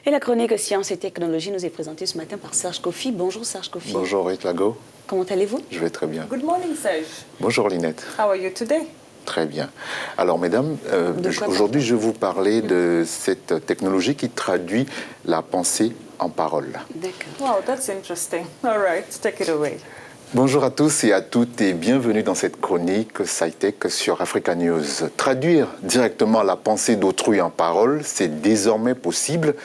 Et la chronique Sciences et Technologies nous est présentée ce matin par Serge Kofi. Bonjour Serge Kofi. Bonjour Ruth Lago. Comment allez-vous? Je vais très bien. Good morning, Serge. Bonjour Linette. How are you today? Très bien. Alors mesdames, aujourd'hui je vais vous parler de cette technologie qui traduit la pensée en paroles. D'accord. Wow, that's interesting. All right, take it away. Bonjour à tous et à toutes et bienvenue dans cette chronique SciTech sur Africa News. Traduire directement la pensée d'autrui en paroles, c'est désormais possible.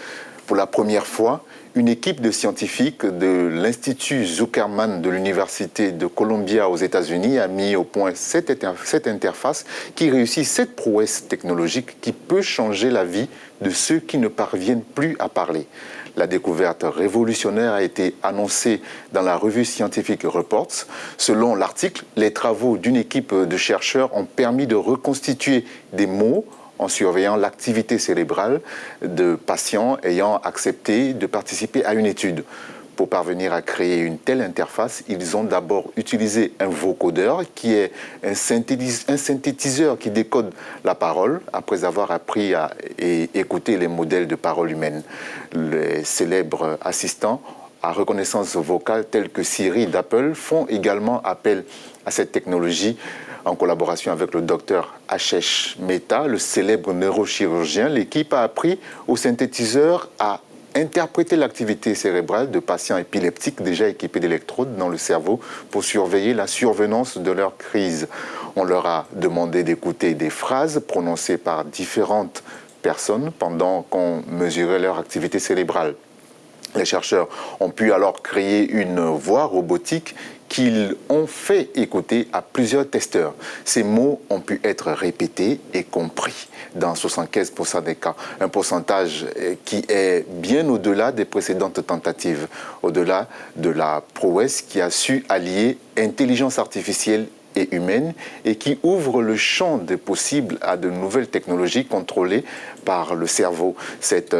Pour la première fois, une équipe de scientifiques de l'Institut Zuckerman de l'Université de Columbia aux États-Unis a mis au point cette interface qui réussit cette prouesse technologique qui peut changer la vie de ceux qui ne parviennent plus à parler. La découverte révolutionnaire a été annoncée dans la revue scientifique Reports. Selon l'article, les travaux d'une équipe de chercheurs ont permis de reconstituer des mots en surveillant l'activité cérébrale de patients ayant accepté de participer à une étude. Pour parvenir à créer une telle interface, ils ont d'abord utilisé un vocodeur qui est un synthétiseur qui décode la parole après avoir appris à écouter les modèles de parole humaine. Les célèbres assistants à reconnaissance vocale tels que Siri d'Apple font également appel à cette technologie en collaboration avec le docteur Ashish Mehta, le célèbre neurochirurgien. L'équipe a appris au synthétiseur à interpréter l'activité cérébrale de patients épileptiques déjà équipés d'électrodes dans le cerveau pour surveiller la survenance de leur crise. On leur a demandé d'écouter des phrases prononcées par différentes personnes pendant qu'on mesurait leur activité cérébrale. Les chercheurs ont pu alors créer une voix robotique qu'ils ont fait écouter à plusieurs testeurs. Ces mots ont pu être répétés et compris dans 75% des cas, un pourcentage qui est bien au-delà des précédentes tentatives, au-delà de la prouesse qui a su allier intelligence artificielle et humaine et qui ouvre le champ des possibles à de nouvelles technologies contrôlées par le cerveau. Cette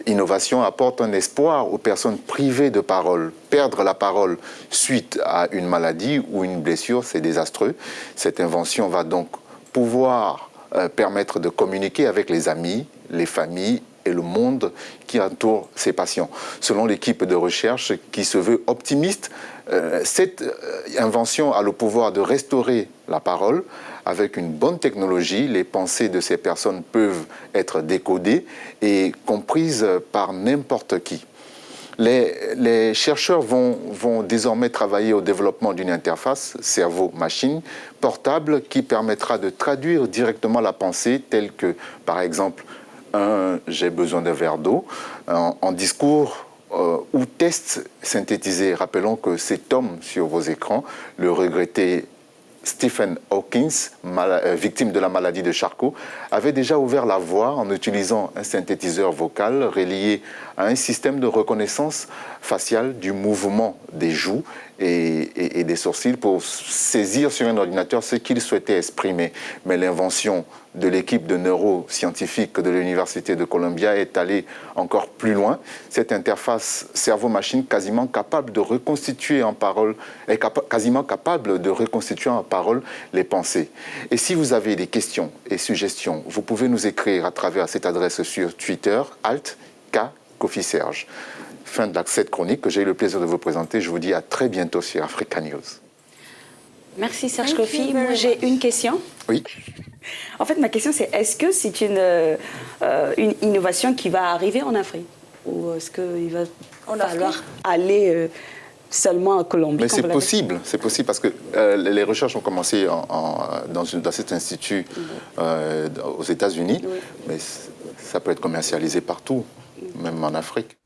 innovation apporte un espoir aux personnes privées de parole. Perdre la parole suite à une maladie ou une blessure, c'est désastreux. Cette invention va donc pouvoir permettre de communiquer avec les amis, les familles et le monde qui entoure ces patients. Selon l'équipe de recherche qui se veut optimiste, cette invention a le pouvoir de restaurer la parole. Avec une bonne technologie, les pensées de ces personnes peuvent être décodées et comprises par n'importe qui. Les chercheurs vont désormais travailler au développement d'une interface cerveau-machine portable qui permettra de traduire directement la pensée telle que, par exemple, j'ai besoin d'un verre d'eau, en discours ou test synthétisé. Rappelons que cet homme sur vos écrans, le regretté Stephen Hawking, victime de la maladie de Charcot, avait déjà ouvert la voie en utilisant un synthétiseur vocal relié à un système de reconnaissance faciale du mouvement des joues et des sourcils pour saisir sur un ordinateur ce qu'il souhaitait exprimer. Mais l'invention de l'équipe de neuroscientifiques de l'Université de Columbia est allée encore plus loin. Cette interface cerveau-machine quasiment capable de reconstituer en parole les pensées. Et si vous avez des questions et suggestions, vous pouvez nous écrire à travers cette adresse sur Twitter, @KofiSerge. Fin de cette chronique que j'ai eu le plaisir de vous présenter. Je vous dis à très bientôt sur Africa News. Merci Serge Kofi. Moi j'ai une question. Oui. En fait, ma question c'est est-ce que c'est une innovation qui va arriver en Afrique? Ou est-ce qu'il va falloir aller seulement en Colombie? Mais c'est possible parce que les recherches ont commencé dans cet institut aux États-Unis, mais ça peut être commercialisé partout, même en Afrique.